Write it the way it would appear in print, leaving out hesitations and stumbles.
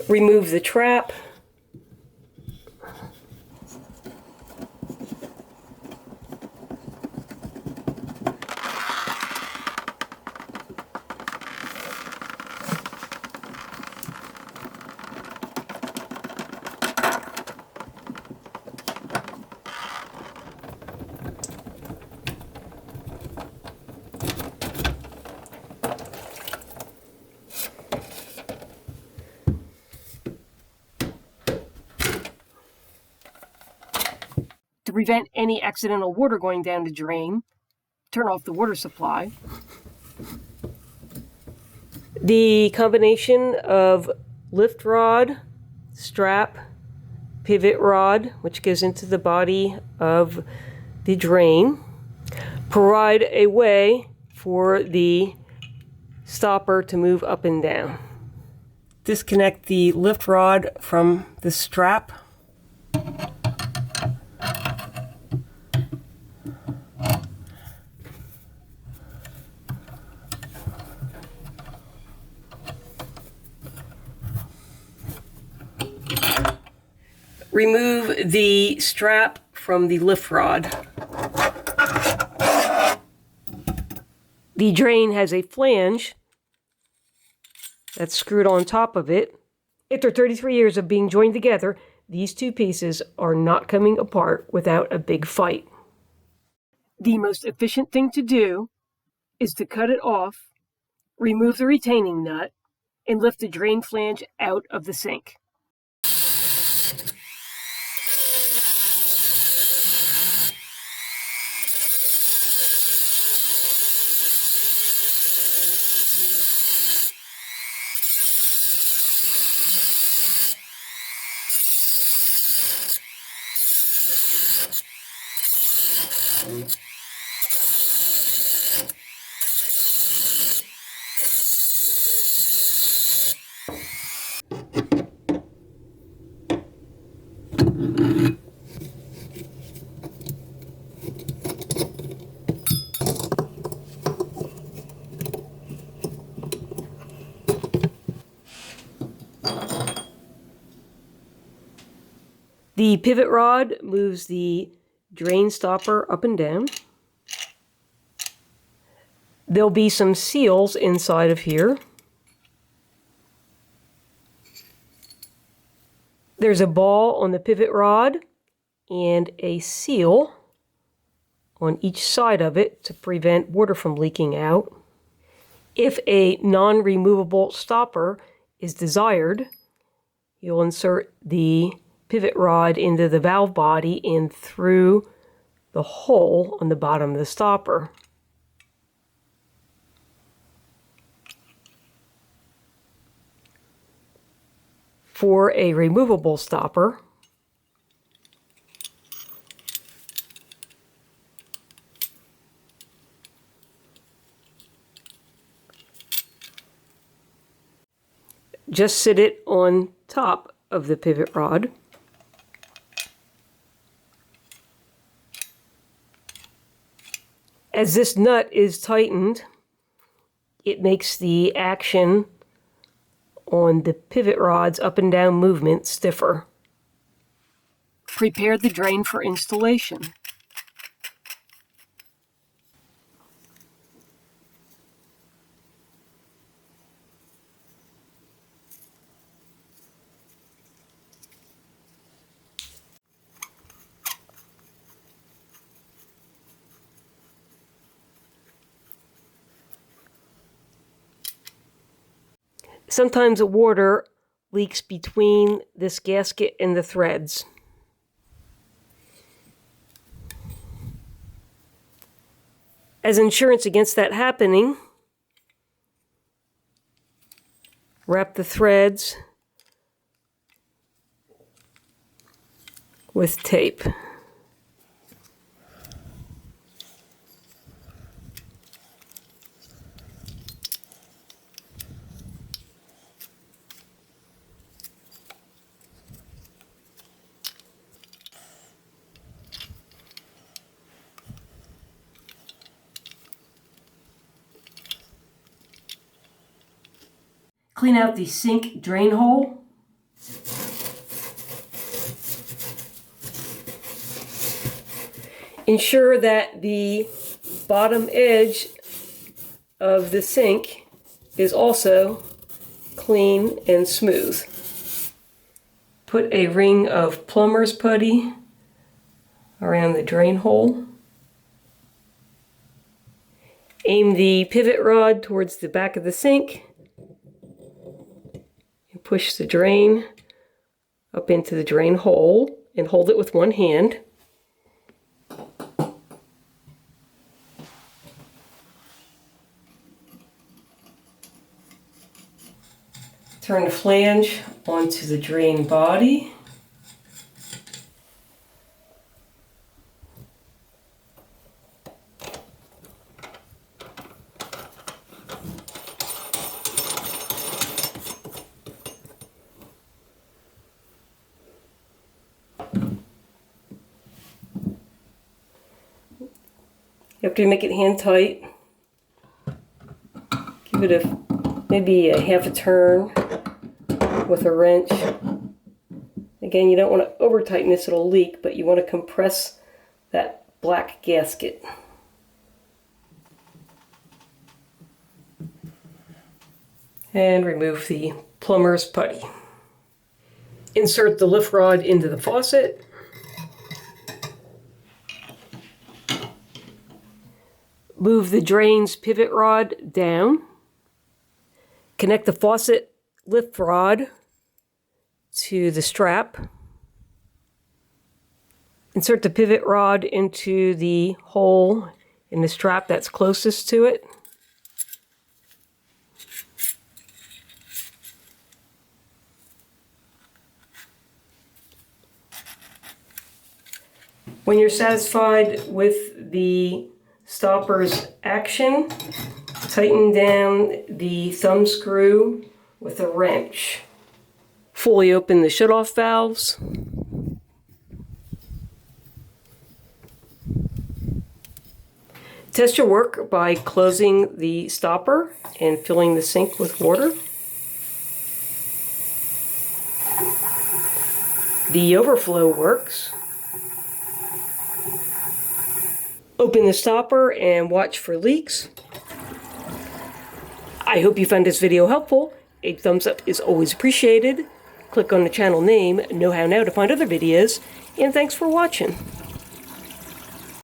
Remove the trap. To prevent any accidental water going down the drain, turn off the water supply. The combination of lift rod, strap, pivot rod, which goes into the body of the drain, provide a way for the stopper to move up and down. Disconnect the lift rod from the strap. Remove the strap from the lift rod. The drain has a flange that's screwed on top of it. After 33 years of being joined together, these two pieces are not coming apart without a big fight. The most efficient thing to do is to cut it off, remove the retaining nut, and lift the drain flange out of the sink. The pivot rod moves the drain stopper up and down. There'll be some seals inside of here. There's a ball on the pivot rod and a seal on each side of it to prevent water from leaking out. If a non-removable stopper is desired, you'll insert the pivot rod into the valve body and through the hole on the bottom of the stopper. For a removable stopper, just sit it on top of the pivot rod. As this nut is tightened, it makes the action on the pivot rod's up and down movement stiffer. Prepare the drain for installation. Sometimes the water leaks between this gasket and the threads. As insurance against that happening, wrap the threads with tape. Clean out the sink drain hole. Ensure that the bottom edge of the sink is also clean and smooth. Put a ring of plumber's putty around the drain hole. Aim the pivot rod towards the back of the sink and push the drain up into the drain hole and hold it with one hand. Turn the flange onto the drain body. You have to make it hand tight. Give it maybe a half a turn with a wrench. Again, you don't want to over tighten this, it'll leak, but you want to compress that black gasket. And remove the plumber's putty. Insert the lift rod into the faucet. Move the drain's pivot rod down. Connect the faucet lift rod to the strap. Insert the pivot rod into the hole in the strap that's closest to it. When you're satisfied with the stopper's action, tighten down the thumb screw with a wrench. Fully open the shutoff valves. Test your work by closing the stopper and filling the sink with water. The overflow works. Open the stopper and watch for leaks. I hope you found this video helpful. A thumbs up is always appreciated. Click on the channel name, Know How Now, to find other videos, and thanks for watching.